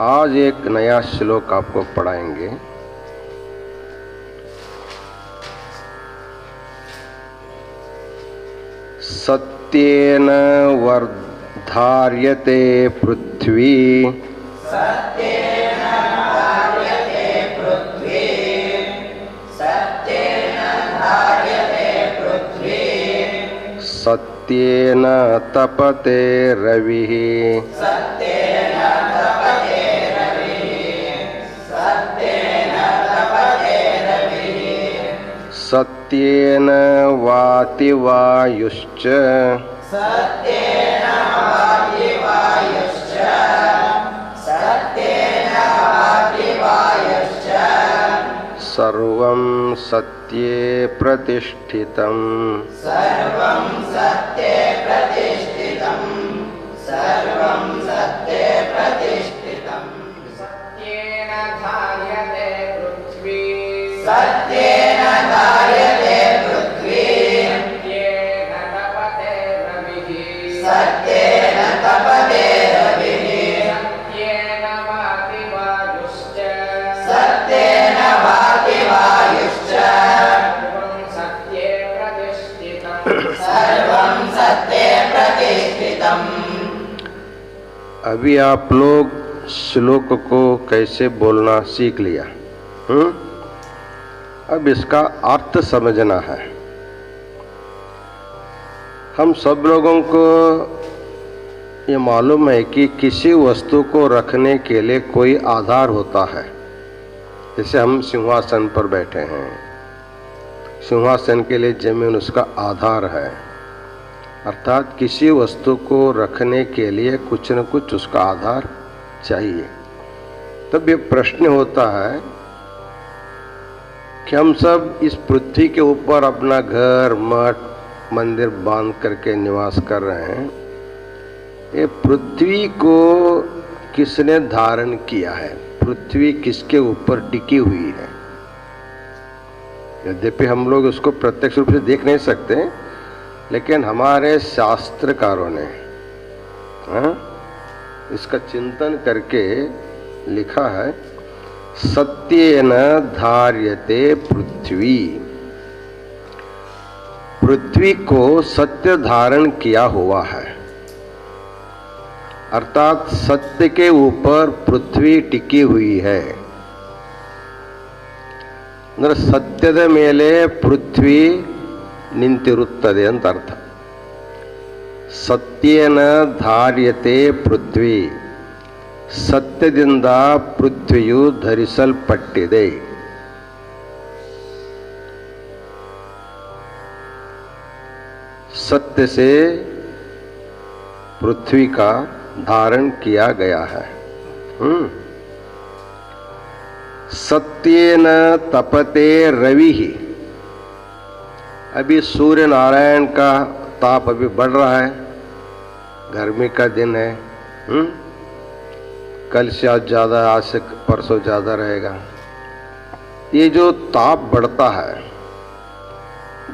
आज एक नया श्लोक आपको पढ़ाएंगे। सत्येन वर्धार्यते पृथ्वी सत्येन तपते रविः सत्येन वाति वायुश्च सर्वं सत्ये प्रतिष्ठितम्। सत्येन धार्यते पृथ्वी सत्येन धार्यते पृथ्वी सत्येन तपते रविः सत्येन तपते रविः सत्येन वाति वायुश्च सत्येन वाति वायुश्च सर्वं सत्ये प्रतिष्ठितम्। सर्वं सत्ये प्रतिष्ठितम्। अभी आप लोग श्लोक को कैसे बोलना सीख लिया। अब इसका अर्थ समझना है। हम सब लोगों को ये मालूम है कि किसी वस्तु को रखने के लिए कोई आधार होता है। जैसे हम सिंहासन पर बैठे हैं, सिंहासन के लिए जमीन उसका आधार है। अर्थात किसी वस्तु को रखने के लिए कुछ न कुछ उसका आधार चाहिए। तब ये प्रश्न होता है कि हम सब इस पृथ्वी के ऊपर अपना घर मठ मंदिर बांध करके निवास कर रहे हैं। ये पृथ्वी को किसने धारण किया है? पृथ्वी किसके ऊपर टिकी हुई है? यद्यपि हम लोग उसको प्रत्यक्ष रूप से देख नहीं सकते, लेकिन हमारे शास्त्रकारों ने इसका चिंतन करके लिखा है, सत्येन धार्यते पृथ्वी। पृथ्वी को सत्य धारण किया हुआ है। अर्थात सत्य के ऊपर पृथ्वी टिकी हुई है। ಅಂದ್ರೆ ಸತ್ಯದ ಮೇಲೆ ಪೃಥ್ವಿ ನಿಂತಿರುತ್ತದೆ ಅಂತ ಅರ್ಥ. ಸತ್ಯೇನ ಧಾರ್ಯತೆ ಪೃಥ್ವಿ, ಸತ್ಯದಿಂದ ಪೃಥ್ವಿಯು ಧರಿಸಲ್ಪಟ್ಟಿದೆ. सत्य से पृथ्वी का धारण किया गया है। सत्येन तपते रवि। अभी सूर्य नारायण का ताप अभी बढ़ रहा है, गर्मी का दिन है। कल से आज ज़्यादा, आज से परसों ज़्यादा रहेगा। ये जो ताप बढ़ता है,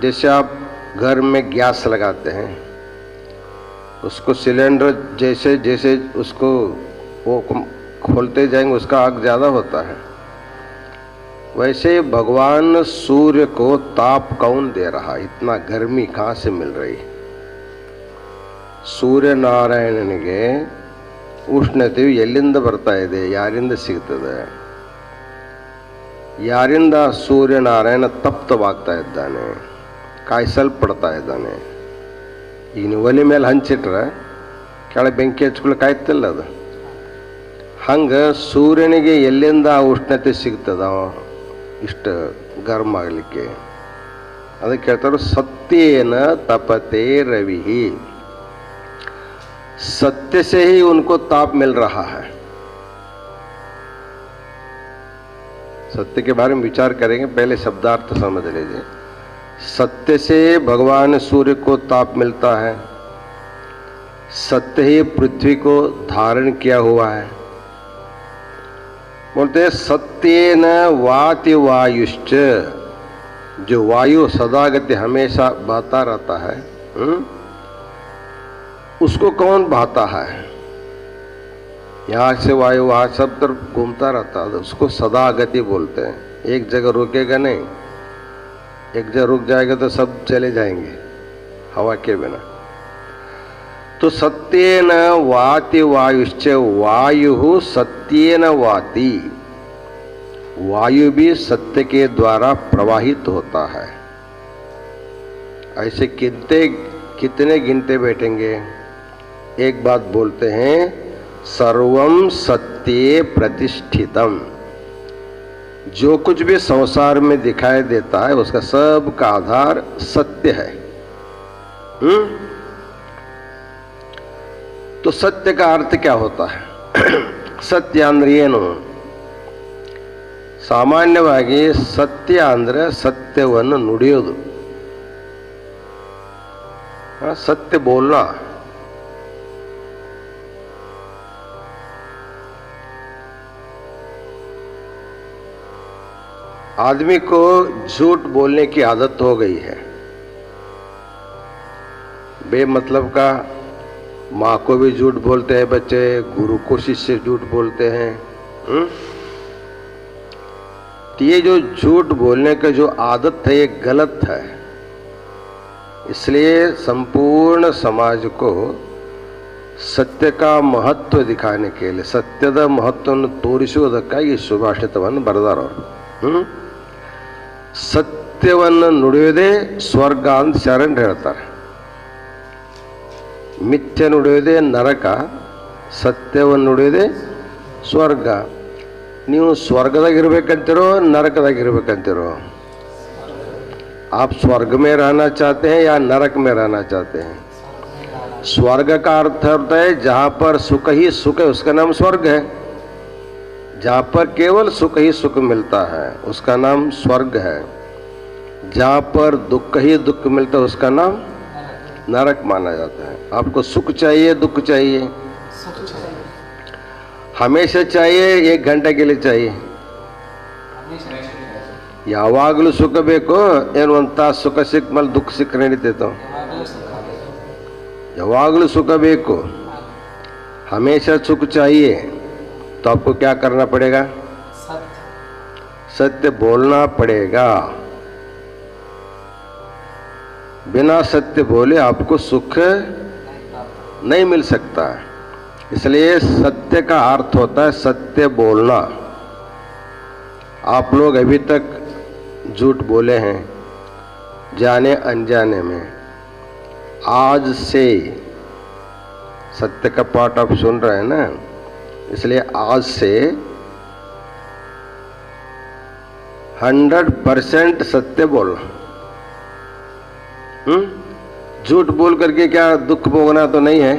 जैसे आप घर में गैस लगाते हैं, उसको सिलेंडर जैसे जैसे उसको वो खोलते जाएंगे उसका आग ज़्यादा होता है। वैसे भगवान सूर्य को ताप कौन दे रहा? इतना गर्मी कहाँ से मिल रही? सूर्य ನಾರಾಯಣನಿಗೆ ಉಷ್ಣತೆಯು ಎಲ್ಲಿಂದ ಬರ್ತಾ ಇದೆ? ಯಾರಿಂದ ಸಿಗ್ತದೆ? ಯಾರಿಂದ ಸೂರ್ಯನಾರಾಯಣ ತಪ್ತವಾಗ್ತಾ ಇದ್ದಾನೆ, ಕಾಯಿಸಲ್ಪಡ್ತಾ ಇದ್ದಾನೆ? ಈಗ ನೀವು ಒಲೆ ಮೇಲೆ ಹಂಚಿಟ್ರೆ ಕೆಳಗೆ ಬೆಂಕಿ ಹಚ್ಕೊಳ್ಳೋಕೆ ಆಯ್ತಿಲ್ಲ ಅದು. ಹಂಗೆ ಸೂರ್ಯನಿಗೆ ಎಲ್ಲಿಂದ ಆ ಉಷ್ಣತೆ ಸಿಗ್ತದ ಇಷ್ಟು ಗರ್ಮ ಆಗಲಿಕ್ಕೆ? ಅದಕ್ಕೆ ಹೇಳ್ತಾರೆ सत्येन तपते रवि। सत्य से ही उनको ताप मिल रहा है। सत्य के बारे में विचार करेंगे, पहले शब्दार्थ समझ लीजिए। सत्य से भगवान सूर्य को ताप मिलता है, सत्य ही पृथ्वी को धारण किया हुआ है। बोलते हैं सत्येन वाति वायुश्च, जो वायु सदागति हमेशा बहता रहता है, उसको कौन बहाता है? यहाँ से वायु वहाँ सब तरफ घूमता रहता है, उसको सदा गति बोलते हैं। एक जगह रुकेगा नहीं, एक जगह रुक जाएगा तो सब चले जाएंगे हवा के बिना। तो सत्येन वाति वायुश्च, वायु सत्येन वाति, वायु भी सत्य के द्वारा प्रवाहित होता है। ऐसे कितने गिनते बैठेंगे। एक बात बोलते हैं, सर्वम सत्ये प्रतिष्ठितम। जो कुछ भी संसार में दिखाई देता है उसका सब का आधार सत्य है। तो सत्य का अर्थ क्या होता है? सत्य ಅಂದ್ರೆ ಏನು? ಸಾಮಾನ್ಯವಾಗಿ ಸತ್ಯ ಅಂದ್ರೆ ಸತ್ಯವನ್ನು ನುಡಿಯೋದು, सत्य बोलना। आदमी को झूठ बोलने की आदत हो गई है, बेमतलब का। माँ को भी झूठ बोलते हैं बच्चे, गुरु को शिष्य झूठ बोलते हैं। तो ये जो झूठ बोलने का जो आदत है ये गलत है। इसलिए संपूर्ण समाज को सत्य का महत्व दिखाने के लिए, सत्यದ ಮಹತ್ವವನ್ನು ತೋರಿಸುವುದಕ್ಕಾಗಿ ಈ ಸುಭಾಷಿತವನ್ನು ಬರೆದಾರವರು। ಸತ್ಯವನ್ನು ನುಡಿಯುವುದೇ ಸ್ವರ್ಗ ಅಂತ ಶರಣರು ಹೇಳ್ತಾರೆ, ಮಿಥ್ಯೆ ನುಡಿಯುವುದೇ ನರಕ, ಸತ್ಯವನ್ನು ನುಡಿಯುವುದೇ ಸ್ವರ್ಗ। ನೀವು ಸ್ವರ್ಗದಾಗಿರ್ಬೇಕಂತಿರೋ ನರಕದಾಗಿರ್ಬೇಕಂತಿರೋ? आप स्वर्ग में रहना चाहते हैं या नरक में रहना चाहते हैं? स्वर्ग का अर्थ होता है जहां पर सुख ही सुख है, उसका नाम स्वर्ग है। जहां पर केवल सुख ही सुख मिलता है उसका नाम स्वर्ग है। जहां पर दुख ही दुख मिलता है उसका नाम नरक माना जाता है। आपको सुख चाहिए, दुख चाहिए? हमेशा चाहिए, एक घंटे के लिए चाहिए? ಯಾವಾಗಲೂ ಸುಖ ಬೇಕು ಏನು? ಒಂದು ತಾಸು ಸುಖ ಸಿಕ್ಕ ಮೇಲೆ ದುಃಖ ಸಿಕ್ಕ ನಡೀತೈತೋ? ಯಾವಾಗಲೂ सुख ಬೇಕು, हमेशा सुख चाहिए। तो आपको क्या करना पड़ेगा? सत्य बोलना पड़ेगा। बिना सत्य बोले आपको सुख नहीं मिल सकता। इसलिए सत्य का अर्थ होता है सत्य बोलना। आप लोग अभी तक झूठ बोले हैं जाने अनजाने में। आज से सत्य का पाठ आप सुन रहे हैं ना, इसलिए आज से 100% सत्य बोलना। झूठ बोल करके क्या दुख भोगना तो नहीं है?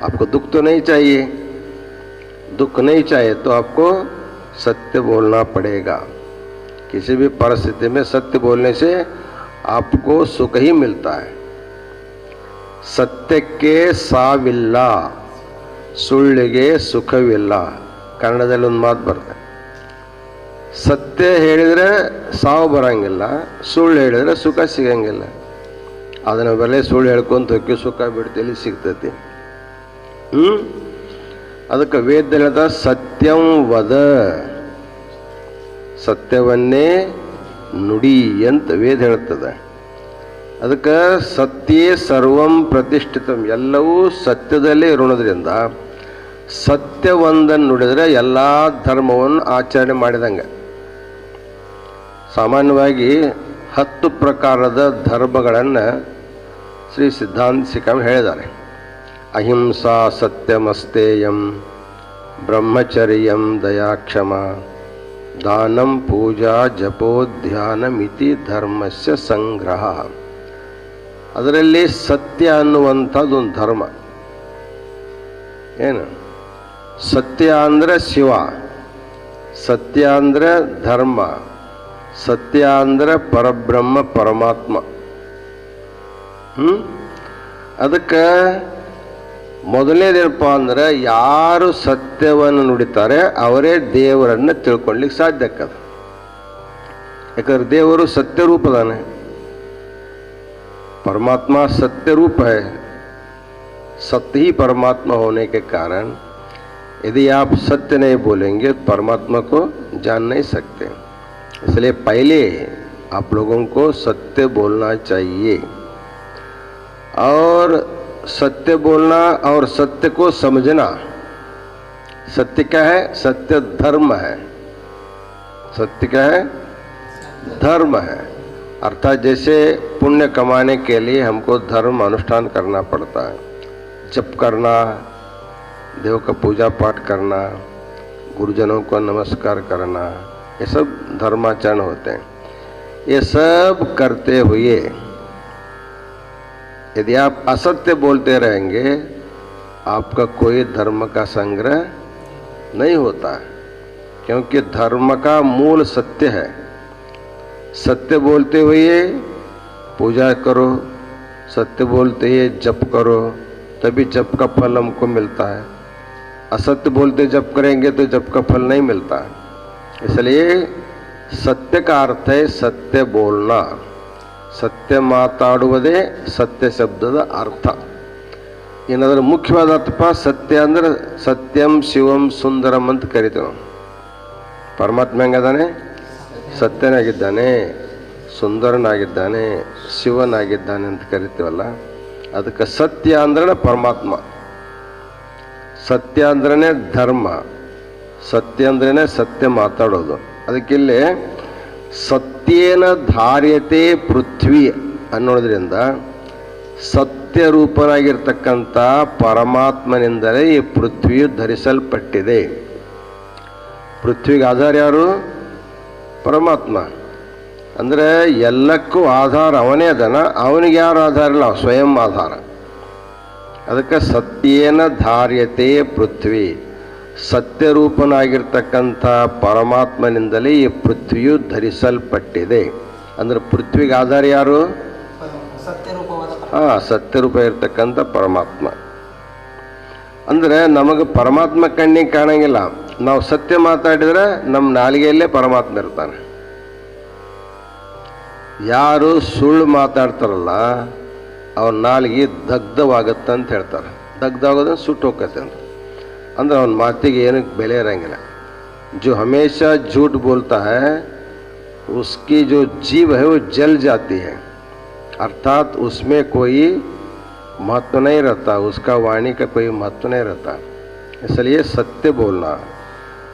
आपको दुख तो नहीं चाहिए। दुख नहीं चाहिए तो आपको सत्य बोलना पड़ेगा। किसी भी परिस्थिति में सत्य बोलने से आपको सुख ही मिलता है। ಸತ್ಯಕ್ಕೆ ಸಾವಿಲ್ಲ, ಸುಳ್ಳಿಗೆ ಸುಖವಿಲ್ಲ. ಕನ್ನಡದಲ್ಲಿ ಒಂದು ಮಾತು ಬರ್ತದೆ, ಸತ್ಯ ಹೇಳಿದರೆ ಸಾವು ಬರಂಗಿಲ್ಲ, ಸುಳ್ಳು ಹೇಳಿದರೆ ಸುಖ ಸಿಗಂಗಿಲ್ಲ. ಅದನ್ನ ಬೆಲೆ ಸುಳ್ಳು ಹೇಳ್ಕೊಂತ ಹೋಗಿ ಸುಖ ಬಿಡ್ತೇಲಿ ಸಿಗ್ತೈತಿ. ಅದಕ್ಕೆ ವೇದದಲ್ಲಿ ಹೇಳ್ದ ಸತ್ಯಂ ವದ, ಸತ್ಯವನ್ನೇ ನುಡಿ ಅಂತ ವೇದ ಹೇಳ್ತದೆ. ಅದಕ್ಕೆ ಸತ್ಯೇ ಸರ್ವಂ ಪ್ರತಿಷ್ಠಿತಂ, ಎಲ್ಲವೂ ಸತ್ಯದಲ್ಲೇ ಇರೋದ್ರಿಂದ ಸತ್ಯವೊಂದನ್ನು ನುಡಿದರೆ ಎಲ್ಲ ಧರ್ಮವನ್ನು ಆಚರಣೆ ಮಾಡಿದಂಗೆ. ಸಾಮಾನ್ಯವಾಗಿ 10 ಪ್ರಕಾರದ ಧರ್ಮಗಳನ್ನು ಶ್ರೀ ಸಿದ್ಧಾಂತ ಶಿಖಾಮಣಿ ಹೇಳಿದ್ದಾರೆ. ಅಹಿಂಸಾ ಸತ್ಯಮಸ್ತೇಯಂ, ಬ್ರಹ್ಮಚರ್ಯಂ ದಯಾಕ್ಷಮ, ದಾನಂ ಪೂಜಾ ಜಪೋಧ್ಯಾನಮಿತಿ ಧರ್ಮಸ್ಯ ಸಂಗ್ರಹ. ಅದರಲ್ಲಿ ಸತ್ಯ ಅನ್ನುವಂಥದ್ದು ಒಂದು ಧರ್ಮ. ಏನು? ಸತ್ಯ ಅಂದರೆ ಶಿವ, ಸತ್ಯ ಅಂದರೆ ಧರ್ಮ, ಸತ್ಯ ಅಂದರೆ ಪರಬ್ರಹ್ಮ ಪರಮಾತ್ಮ. ಅದಕ್ಕೆ ಮೊದಲನೇದೇನಪ್ಪ ಅಂದರೆ ಯಾರು ಸತ್ಯವನ್ನು ನುಡಿತಾರೆ ಅವರೇ ದೇವರನ್ನು ತಿಳ್ಕೊಳ್ಳಿಕ್ಕೆ ಸಾಧ್ಯ ಆಗ್ತದೆ. ಯಾಕಂದ್ರೆ ದೇವರು ಸತ್ಯ ರೂಪದಾನೆ, परमात्मा सत्य रूप है। सत्य ही परमात्मा होने के कारण यदि आप सत्य नहीं बोलेंगे तो परमात्मा को जान नहीं सकते। इसलिए पहले आप लोगों को सत्य बोलना चाहिए, और सत्य बोलना और सत्य को समझना। सत्य क्या है? सत्य धर्म है। सत्य क्या है? धर्म है। अर्थात जैसे पुण्य कमाने के लिए हमको धर्म अनुष्ठान करना पड़ता है, जप करना, देव का पूजा पाठ करना, गुरुजनों को नमस्कार करना, ये सब धर्माचरण होते हैं। ये सब करते हुए यदि आप असत्य बोलते रहेंगे, आपका कोई धर्म का संग्रह नहीं होता है, क्योंकि धर्म का मूल सत्य है। सत्य बोलते हुए पूजा करो, सत्य बोलते हुए जप करो, तभी जप का फल हमको मिलता है। असत्य बोलते जप करेंगे तो जप का फल नहीं मिलता। इसलिए सत्य का अर्थ है सत्य बोलना। सत्य ಮಾತಾಡುವುದೇ ಸತ್ಯ ಶಬ್ದದ ಅರ್ಥ. ಏನಾದರೂ ಮುಖ್ಯವಾದ ಅರ್ಥ ಸತ್ಯ ಅಂದ್ರೆ ಸತ್ಯಂ ಶಿವಂ ಸುಂದರಂ ಅಂತ ಕರಿತೇವೆ. ಪರಮಾತ್ಮ ಹೆಂಗದಾನೆ? ಸತ್ಯನಾಗಿದ್ದಾನೆ, ಸುಂದರನಾಗಿದ್ದಾನೆ, ಶಿವನಾಗಿದ್ದಾನೆ ಅಂತ ಕರಿತೀವಲ್ಲ, ಅದಕ್ಕೆ ಸತ್ಯ ಅಂದ್ರೆ ಪರಮಾತ್ಮ, ಸತ್ಯ ಅಂದ್ರೆ ಧರ್ಮ, ಸತ್ಯ ಅಂದ್ರೆ ಸತ್ಯ ಮಾತಾಡೋದು. ಅದಕ್ಕಿಲ್ಲಿ ಸತ್ಯೇನ ಧಾರ್ಯತೆ ಪೃಥ್ವಿ ಅನ್ನೋದ್ರಿಂದ ಸತ್ಯ ರೂಪನಾಗಿರ್ತಕ್ಕಂಥ ಪರಮಾತ್ಮನಿಂದಲೇ ಈ ಪೃಥ್ವಿಯು ಧರಿಸಲ್ಪಟ್ಟಿದೆ. ಪೃಥ್ವಿಗೆ ಆಧಾರ ಯಾರು? ಪರಮಾತ್ಮ. ಅಂದರೆ ಎಲ್ಲಕ್ಕೂ ಆಧಾರ ಅವನೇ ಅದನ, ಅವನಿಗೆ ಯಾರು ಆಧಾರ ಇಲ್ಲ, ಸ್ವಯಂ ಆಧಾರ. ಅದಕ್ಕೆ ಸತ್ಯೇನ ಧಾರ್ಯತೆ ಪೃಥ್ವಿ, ಸತ್ಯರೂಪನಾಗಿರ್ತಕ್ಕಂಥ ಪರಮಾತ್ಮನಿಂದಲೇ ಈ ಪೃಥ್ವಿಯು ಧರಿಸಲ್ಪಟ್ಟಿದೆ. ಅಂದ್ರೆ ಪೃಥ್ವಿಗೆ ಆಧಾರ ಯಾರು? ಸತ್ಯರೂಪ ಇರ್ತಕ್ಕಂಥ ಪರಮಾತ್ಮ. ಅಂದ್ರೆ ನಮಗೆ ಪರಮಾತ್ಮ ಕಣ್ಣಿಗೆ ಕಾಣಂಗಿಲ್ಲ. ನಾವು ಸತ್ಯ ಮಾತಾಡಿದ್ರೆ ನಮ್ಮ ನಾಲಿಗೆಯಲ್ಲೇ ಪರಮಾತ್ಮ ಇರ್ತಾನೆ. ಯಾರು ಸುಳ್ಳು ಮಾತಾಡ್ತಾರಲ್ಲ ಅವ್ರ ನಾಲಿಗೆ ದಗ್ಧವಾಗತ್ತಂತ ಹೇಳ್ತಾರೆ. ದಗ್ಧವಾಗೋದ್ರೆ ಸುಟ್ಟು ಹೋಗತ್ತೆ ಅಂತ. ಅಂದ್ರೆ ಅವನ ಮಾತಿಗೆ ಏನಕ್ಕೆ ಬೆಲೆ ಇರಂಗಿಲ್ಲ. जो हमेशा झूठ बोलता है उसकी जो जीव है वो जल जाती है, अर्थात उसमें कोई महत्व नहीं रहता, उसका वाणी का कोई महत्व नहीं रहता. इसलिए सत्य बोलना,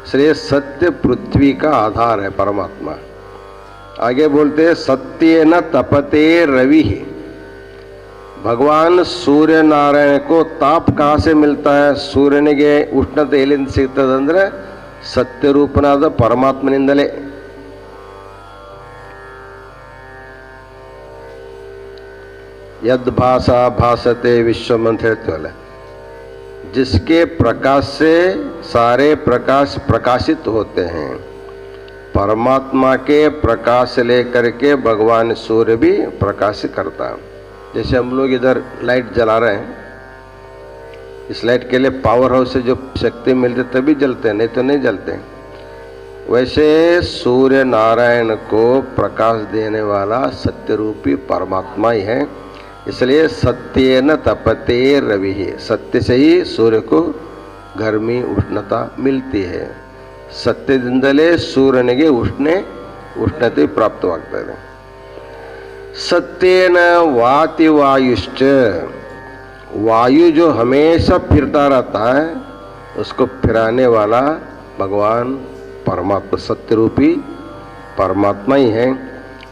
इसलिए सत्य पृथ्वी का आधार है परमात्मा. आगे बोलते हैं सत्येन तपते रवि. भगवान सूर्य नारायण को ताप कहाँ से मिलता है? सूर्यनिಗೆ ಉಷ್ಣತೆ ಎಲ್ಲಿಂದ ಸಿಗ್ತದೆ ಅಂದ್ರೆ ಸತ್ಯರೂಪನಾದ ಪರಮಾತ್ಮನಿಂದಲೇ. यद भाषा भासते विश्वम ಅಂತ ಹೇಳ್ತೀವಲ್ಲ, जिसके प्रकाश से सारे प्रकाश प्रकाशित होते हैं, परमात्मा के प्रकाश लेकर के भगवान सूर्य भी प्रकाश करता है. जैसे हम लोग इधर लाइट जला रहे हैं, इस लाइट के लिए पावर हाउस से जो शक्ति मिलती तभी जलते हैं, नहीं तो नहीं जलते. वैसे सूर्य नारायण को प्रकाश देने वाला सत्य रूपी परमात्मा ही है. इसलिए सत्येन तपते रवि, सत्य से ही सूर्य को गर्मी उष्णता मिलती है. सत्यದಿಂದಲೇ ಸೂರ್ಯನಿಗೆ ಉಷ್ಣತೆ ಪ್ರಾಪ್ತವಾಗ್ತದೆ. सत्येन वाति वायुश्च, वायु जो हमेशा फिरता रहता है उसको फिराने वाला भगवान परमात्मा सत्य रूपी परमात्मा ही है.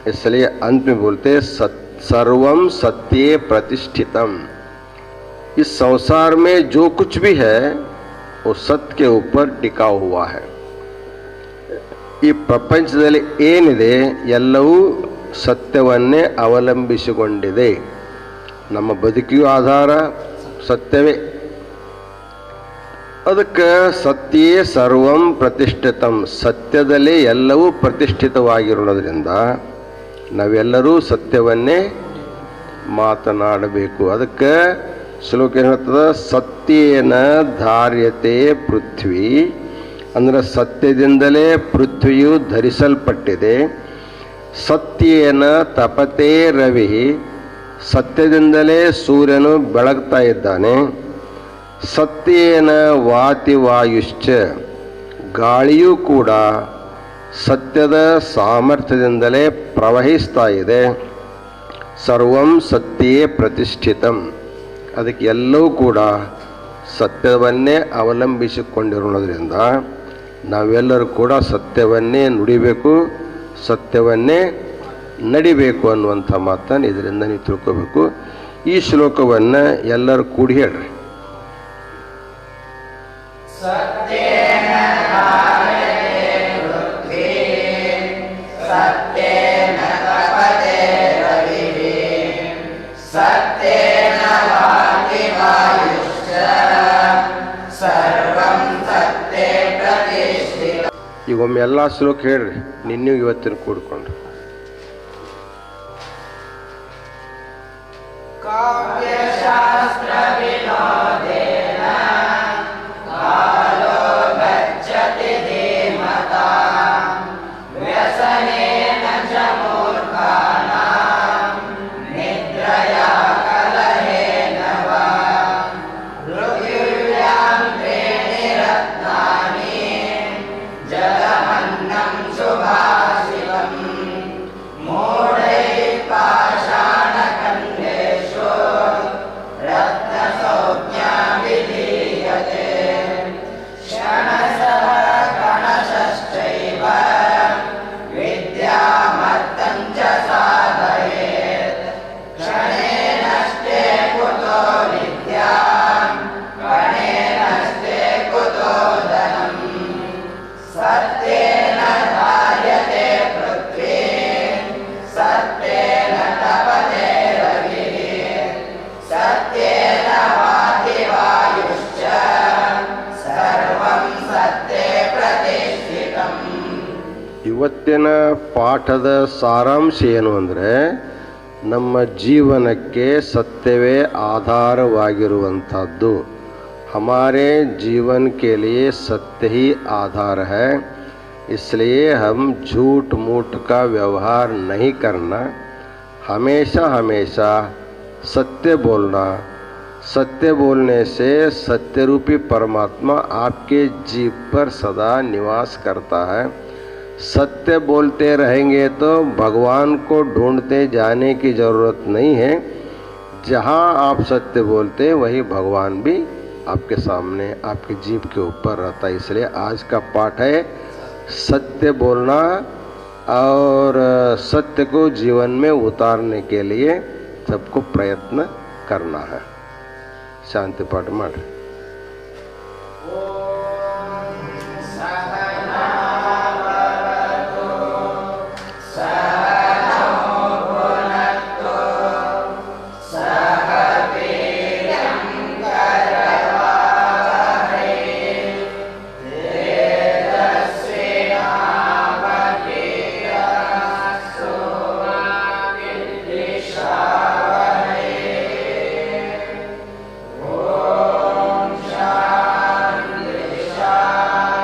इसलिए अंत में बोलते सर्वम सत्ये प्रतिष्ठितम. इस संसार में जो कुछ भी है वो सत्य के ऊपर टिका हुआ है. ಈ ಪ್ರಪಂಚದಲ್ಲಿ ಏನಿದೆ ಎಲ್ಲವೂ ಸತ್ಯವನ್ನೇ ಅವಲಂಬಿಸಿಕೊಂಡಿದೆ. ನಮ್ಮ ಬದುಕಿಗೂ ಆಧಾರ ಸತ್ಯವೇ. ಅದಕ್ಕೆ ಸತ್ಯೇ ಸರ್ವಂ ಪ್ರತಿಷ್ಠಿತಂ, ಸತ್ಯದಲ್ಲೇ ಎಲ್ಲವೂ ಪ್ರತಿಷ್ಠಿತವಾಗಿರೋದ್ರಿಂದ ನಾವೆಲ್ಲರೂ ಸತ್ಯವನ್ನೇ ಮಾತನಾಡಬೇಕು. ಅದಕ್ಕೆ ಶ್ಲೋಕ ಏನು ಹೇಳ್ತದೆ? ಸತ್ಯೇನ ಧಾರ್ಯತೆ ಪೃಥ್ವಿ, ಅಂದರೆ ಸತ್ಯದಿಂದಲೇ ಪೃಥ್ವಿಯು ಧರಿಸಲ್ಪಟ್ಟಿದೆ. ಸತ್ಯೇನ ತಪತೆ ರವಿ, ಸತ್ಯದಿಂದಲೇ ಸೂರ್ಯನು ಬೆಳಗ್ತಾ ಇದ್ದಾನೆ. ಸತ್ಯೇನ ವಾತಿ ವಾಯುಶ್ಚ, ಗಾಳಿಯೂ ಕೂಡ ಸತ್ಯದ ಸಾಮರ್ಥ್ಯದಿಂದಲೇ ಪ್ರವಹಿಸ್ತಾ ಇದೆ. ಸರ್ವಂ ಸತ್ಯೇ ಪ್ರತಿಷ್ಠಿತಂ, ಅದಕ್ಕೆ ಎಲ್ಲವೂ ಕೂಡ ಸತ್ಯವನ್ನೇ ಅವಲಂಬಿಸಿಕೊಂಡಿರೋದ್ರಿಂದ ನಾವೆಲ್ಲರೂ ಕೂಡ ಸತ್ಯವನ್ನೇ ನುಡಿಬೇಕು, ಸತ್ಯವನ್ನೇ ನಡಿಬೇಕು ಅನ್ನುವಂಥ ಮಾತನ್ನು ಇದರಿಂದ ನೀವು ತಿಳ್ಕೋಬೇಕು. ಈ ಶ್ಲೋಕವನ್ನು ಎಲ್ಲರೂ ಕೂಡಿ ಹೇಳ್ರಿ. ಸತ್ಯೇನ ಧಾರ್ಯತೆ ಪೃಥ್ವೀ, ಸತ್ಯೇನ ತಪತೆ ರವಿಃ, ಸತ್ಯೇನ ವಾತಿ ವಾಯುಶ್ಚ, ಸರ್ವಂ ಸತ್ಯೇ ಪ್ರತಿಷ್ಠಿತಂ. ಈಗ ಒಮ್ಮೆ ಎಲ್ಲ ಶ್ಲೋಕ ಹೇಳ್ರಿ, ನಿನ್ನೂ ಇವತ್ತಿನ ಕೂಡ್ಕೊಂಡು. ಕಾವ್ಯಶಾಸ್ತ್ರ ವಿನೋದೇನ ಕಾಲೋ ಗಚ್ಚತಿ ಧೀಮತಾಂ, ವ್ಯಸನೇನ ಚ ಮೂರ್ಖಾಣಾಂ ನಿದ್ರಯಾ ಕಲಹೇನ ವಾ, ಪೃಥಿವ್ಯಾಂ ತ್ರೀಣಿ ರತ್ನಾನಿ ಜಲಮನ್ನಂ ಸುಭಾಷಿತಂ, ಮೂಢೈಃ ಪಾಷಾಣಖಂಡೇಷು ರತ್ನಸಂಜ್ಞಾ ವಿಧೀಯತೆ, ಕ್ಷಣಶಃ ಕಣಶಶ್ಚೈವ ವಿದ್ಯಾಮರ್ಥಂ ಚ ಸಾಧಯೇತ್, ಕ್ಷಣೇನಷ್ಟೇ ಕುತೋ ವಿದ್ಯಾಂ ಕಣೇನಷ್ಟೇ ಕುತೋ ಧನಂ, ಸತ್ಯೇನ ಧಾರ್ಯತೆ ಪೃಥ್ವೀ, ಸತ್ಯೇನ ತಪತೆ ರವಿಃ, ಸತ್ಯೇನ ವಾತಿ ವಾಯುಶ್ಚ, ಸರ್ವಂ ಸತ್ಯೇ ಪ್ರತಿಷ್ಠಿತಂ. ಇವತ್ತಿನ ಪಾಠದ ಸಾರಾಂಶ ಏನು ಅಂದರೆ, ನಮ್ಮ ಜೀವನಕ್ಕೆ ಸತ್ಯವೇ आधारವಾಗಿರುವಂಥದ್ದು. हमारे जीवन के लिए सत्य ही आधार है, इसलिए हम झूठ मूठ का व्यवहार नहीं करना, हमेशा हमेशा सत्य बोलना. सत्य बोलने से सत्य रूपी परमात्मा आपके जीव पर सदा निवास करता है. सत्य बोलते रहेंगे तो भगवान को ढूंढते जाने की ज़रूरत नहीं है. जहाँ आप सत्य बोलते वही भगवान भी आपके सामने आपके जीव के ऊपर रहता है. इसलिए आज का पाठ है सत्य बोलना और सत्य को जीवन में उतारने के लिए सबको प्रयत्न करना है. शांति पाठ माड्रि. ಓಂ ಶಾಂತಿ ಶಾಂತಿ.